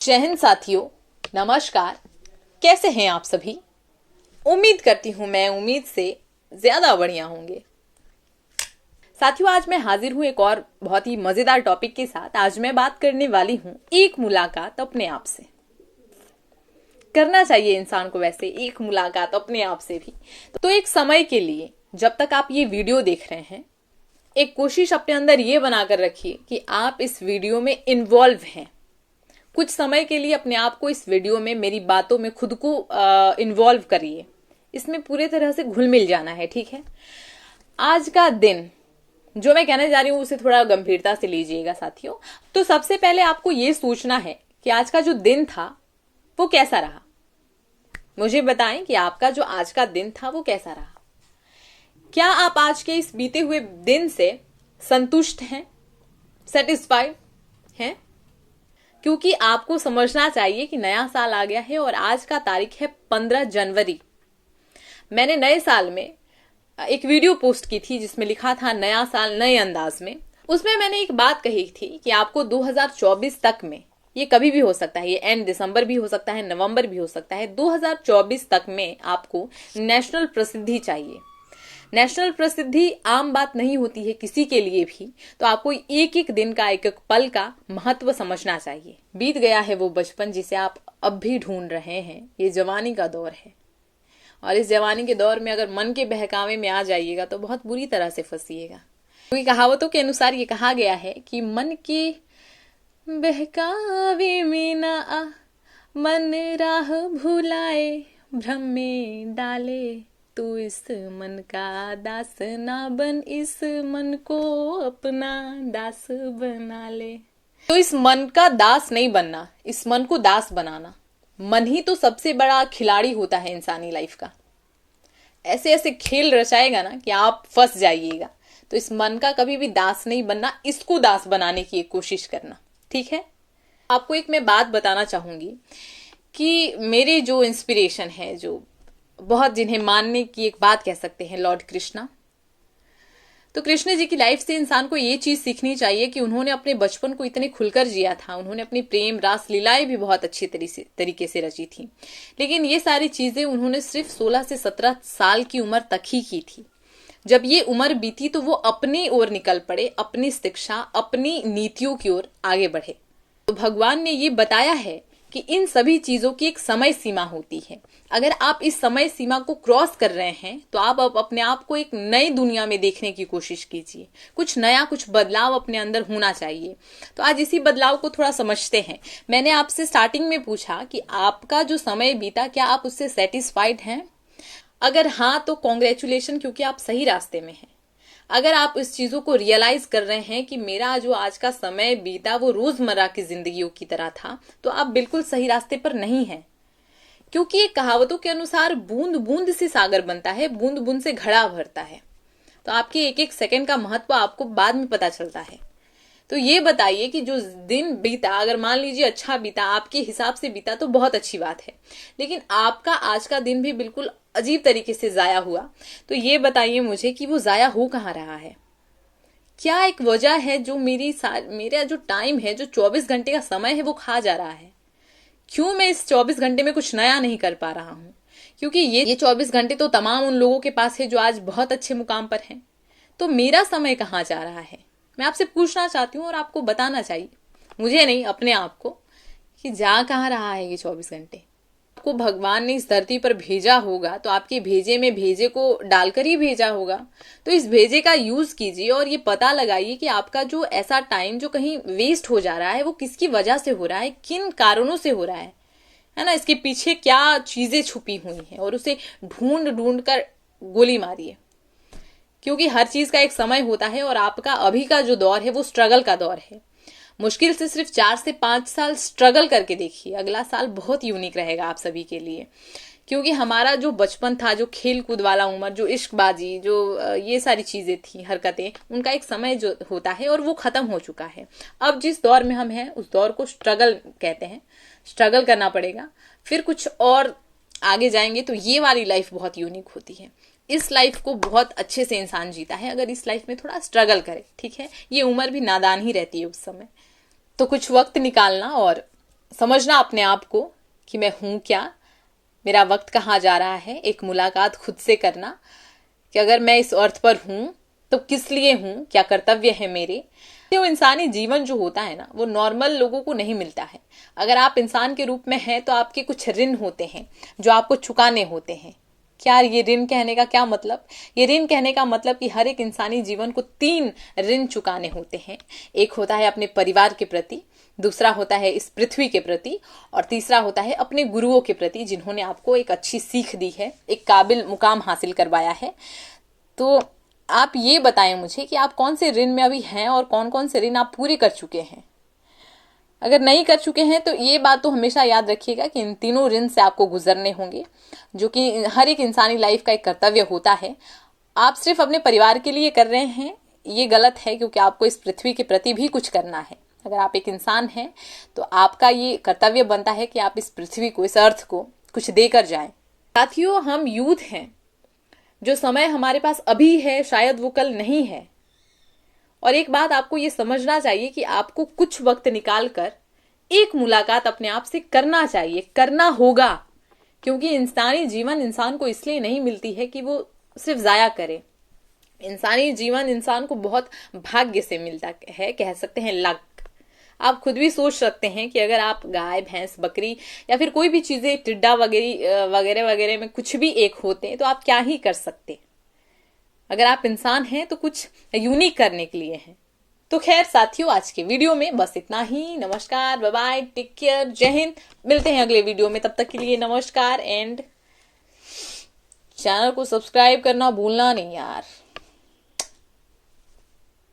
जय हिंद साथियों, नमस्कार। कैसे हैं आप सभी? उम्मीद करती हूं मैं उम्मीद से ज्यादा बढ़िया होंगे। साथियों, आज मैं हाजिर हूं एक और बहुत ही मजेदार टॉपिक के साथ। आज मैं बात करने वाली हूं एक मुलाकात अपने आप से। करना चाहिए इंसान को वैसे एक मुलाकात अपने आप से भी। तो एक समय के लिए, जब तक आप ये वीडियो देख रहे हैं, एक कोशिश अपने अंदर ये बनाकर रखिए कि आप इस वीडियो में इन्वॉल्व हैं। कुछ समय के लिए अपने आप को इस वीडियो में, मेरी बातों में खुद को इन्वॉल्व करिए। इसमें पूरे तरह से घुल मिल जाना है, ठीक है? आज का दिन जो मैं कहने जा रही हूं उसे थोड़ा गंभीरता से लीजिएगा साथियों। तो सबसे पहले आपको ये सोचना है कि आज का जो दिन था वो कैसा रहा। मुझे बताएं कि आपका जो आज का दिन था वो कैसा रहा। क्या आप आज के इस बीते हुए दिन से संतुष्ट हैं, सेटिस्फाइड हैं? क्योंकि आपको समझना चाहिए कि नया साल आ गया है और आज का तारीख है 15 जनवरी। मैंने नए साल में एक वीडियो पोस्ट की थी जिसमें लिखा था नया साल नए अंदाज में। उसमें मैंने एक बात कही थी कि आपको 2024 तक में, ये कभी भी हो सकता है, ये एंड दिसंबर भी हो सकता है, नवंबर भी हो सकता है, 2024 तक में आपको नेशनल प्रसिद्धि चाहिए। नेशनल प्रसिद्धि आम बात नहीं होती है किसी के लिए भी। तो आपको एक एक दिन का, एक एक पल का महत्व समझना चाहिए। बीत गया है वो बचपन जिसे आप अब भी ढूंढ रहे हैं। ये जवानी का दौर है और इस जवानी के दौर में अगर मन के बहकावे में आ जाइएगा तो बहुत बुरी तरह से फंसिएगा। क्योंकि कहावतों के अनुसार ये कहा गया है कि मन के बहकावे में ना आ, मन राह भुलाए, भ्रम में डाले, तू इस मन का दास ना बन, इस मन को अपना दास बना ले। तो इस मन का दास नहीं बनना, इस मन को दास बनाना। मन ही तो सबसे बड़ा खिलाड़ी होता है इंसानी लाइफ का। ऐसे ऐसे खेल रचाएगा ना कि आप फंस जाइएगा। तो इस मन का कभी भी दास नहीं बनना, इसको दास बनाने की कोशिश करना, ठीक है? आपको एक मैं बात बताना चाहूंगी कि मेरे जो इंस्पिरेशन है, जो बहुत जिन्हें मानने की एक बात कह सकते हैं, लॉर्ड कृष्णा। तो कृष्ण जी की लाइफ से इंसान को ये चीज सीखनी चाहिए कि उन्होंने अपने बचपन को इतने खुलकर जिया था। उन्होंने अपनी प्रेम रास लीलाएं भी बहुत अच्छी तरीके से रची थी। लेकिन ये सारी चीजें उन्होंने सिर्फ 16 से 17 साल की उम्र तक ही की थी। जब ये उम्र बीती तो वो अपनी ओर निकल पड़े, अपनी शिक्षा, अपनी नीतियों की ओर आगे बढ़े। तो भगवान ने ये बताया है कि इन सभी चीजों की एक समय सीमा होती है। अगर आप इस समय सीमा को क्रॉस कर रहे हैं तो आप अब अपने आप को एक नई दुनिया में देखने की कोशिश कीजिए। कुछ नया, कुछ बदलाव अपने अंदर होना चाहिए। तो आज इसी बदलाव को थोड़ा समझते हैं। मैंने आपसे स्टार्टिंग में पूछा कि आपका जो समय बीता, क्या आप उससे सेटिस्फाइड हैं? अगर हाँ तो कॉन्ग्रेचुलेशन, क्योंकि आप सही रास्ते में हैं। अगर आप इस चीजों को रियलाइज कर रहे हैं कि मेरा जो आज का समय बीता वो रोजमर्रा की जिंदगियों की तरह था, तो आप बिल्कुल सही रास्ते पर नहीं हैं। क्योंकि ये कहावतों के अनुसार बूंद बूंद से सागर बनता है, बूंद बूंद से घड़ा भरता है। तो आपके एक एक सेकंड का महत्व आपको बाद में पता चलता है। तो ये बताइए कि जो दिन बीता, अगर मान लीजिए अच्छा बीता, आपके हिसाब से बीता तो बहुत अच्छी बात है, लेकिन आपका आज का दिन भी बिल्कुल अजीब तरीके से जाया हुआ, तो ये बताइए मुझे कि वो जाया हो कहाँ रहा है? क्या एक वजह है जो मेरा जो टाइम है, जो 24 घंटे का समय है, वो खा जा रहा है? क्यों मैं इस 24 घंटे में कुछ नया नहीं कर पा रहा हूं? क्योंकि ये 24 घंटे तो तमाम उन लोगों के पास है जो आज बहुत अच्छे मुकाम पर हैं। तो मेरा समय कहाँ जा रहा है? मैं आपसे पूछना चाहती हूँ और आपको बताना चाहिए, मुझे नहीं, अपने आप को, कि जा कहाँ रहा है ये 24 घंटे। आपको भगवान ने इस धरती पर भेजा होगा तो आपके भेजे में भेजे को डालकर ही भेजा होगा। तो इस भेजे का यूज कीजिए और ये पता लगाइए कि आपका जो ऐसा टाइम जो कहीं वेस्ट हो जा रहा है वो किसकी वजह से हो रहा है, किन कारणों से हो रहा है ना? इसके पीछे क्या चीजें छुपी हुई हैं और उसे ढूंढ ढूंढ कर गोली मारिए। क्योंकि हर चीज का एक समय होता है और आपका अभी का जो दौर है वो स्ट्रगल का दौर है। मुश्किल से सिर्फ 4 से 5 साल स्ट्रगल करके देखिए, अगला साल बहुत यूनिक रहेगा आप सभी के लिए। क्योंकि हमारा जो बचपन था, जो खेल कूद वाला उम्र, जो इश्कबाजी, जो ये सारी चीजें थी, हरकतें, उनका एक समय जो होता है और वो खत्म हो चुका है। अब जिस दौर में हम हैं उस दौर को स्ट्रगल कहते हैं। स्ट्रगल करना पड़ेगा, फिर कुछ और आगे जाएंगे तो ये वाली लाइफ बहुत यूनिक होती है। इस लाइफ को बहुत अच्छे से इंसान जीता है अगर इस लाइफ में थोड़ा स्ट्रगल करे, ठीक है? ये उम्र भी नादान ही रहती है उस समय। तो कुछ वक्त निकालना और समझना अपने आप को कि मैं हूं क्या, मेरा वक्त कहाँ जा रहा है, एक मुलाकात खुद से करना कि अगर मैं इस अर्थ पर हूं तो किस लिए हूं, क्या कर्तव्य है मेरे। वो इंसानी जीवन जो होता है ना, वो नॉर्मल लोगों को नहीं मिलता है। अगर आप इंसान के रूप में हैं तो आपके कुछ ऋण होते हैं जो आपको चुकाने होते हैं। क्या ये ऋण कहने का क्या मतलब? ये ऋण कहने का मतलब कि हर एक इंसानी जीवन को 3 ऋण चुकाने होते हैं। एक होता है अपने परिवार के प्रति, दूसरा होता है इस पृथ्वी के प्रति, और तीसरा होता है अपने गुरुओं के प्रति जिन्होंने आपको एक अच्छी सीख दी है, एक काबिल मुकाम हासिल करवाया है। तो आप ये बताएं मुझे कि आप कौन से ऋण में अभी हैं और कौन कौन से ऋण आप पूरे कर चुके हैं। अगर नहीं कर चुके हैं तो ये बात तो हमेशा याद रखिएगा कि इन तीनों ऋण से आपको गुजरने होंगे, जो कि हर एक इंसानी लाइफ का एक कर्तव्य होता है। आप सिर्फ अपने परिवार के लिए कर रहे हैं, ये गलत है, क्योंकि आपको इस पृथ्वी के प्रति भी कुछ करना है। अगर आप एक इंसान हैं तो आपका ये कर्तव्य बनता है कि आप इस पृथ्वी को, इस अर्थ को कुछ देकर जाएं। साथियों, हम यूथ हैं, जो समय हमारे पास अभी है शायद वो कल नहीं है। और एक बात आपको ये समझना चाहिए कि आपको कुछ वक्त निकाल कर एक मुलाकात अपने आप से करना चाहिए, करना होगा, क्योंकि इंसानी जीवन इंसान को इसलिए नहीं मिलती है कि वो सिर्फ जाया करे। इंसानी जीवन इंसान को बहुत भाग्य से मिलता है, कह सकते हैं लक। आप खुद भी सोच सकते हैं कि अगर आप गाय, भैंस, बकरी या फिर कोई भी चीजें, टिड्डा वगैरह वगैरह वगैरह में कुछ भी एक होते हैं तो आप क्या ही कर सकते। अगर आप इंसान हैं तो कुछ यूनिक करने के लिए हैं। तो खैर साथियों, आज के वीडियो में बस इतना ही। नमस्कार, बाय बाय, टेक केयर, जय हिंद। मिलते हैं अगले वीडियो में, तब तक के लिए नमस्कार। एंड चैनल को सब्सक्राइब करना भूलना नहीं यार।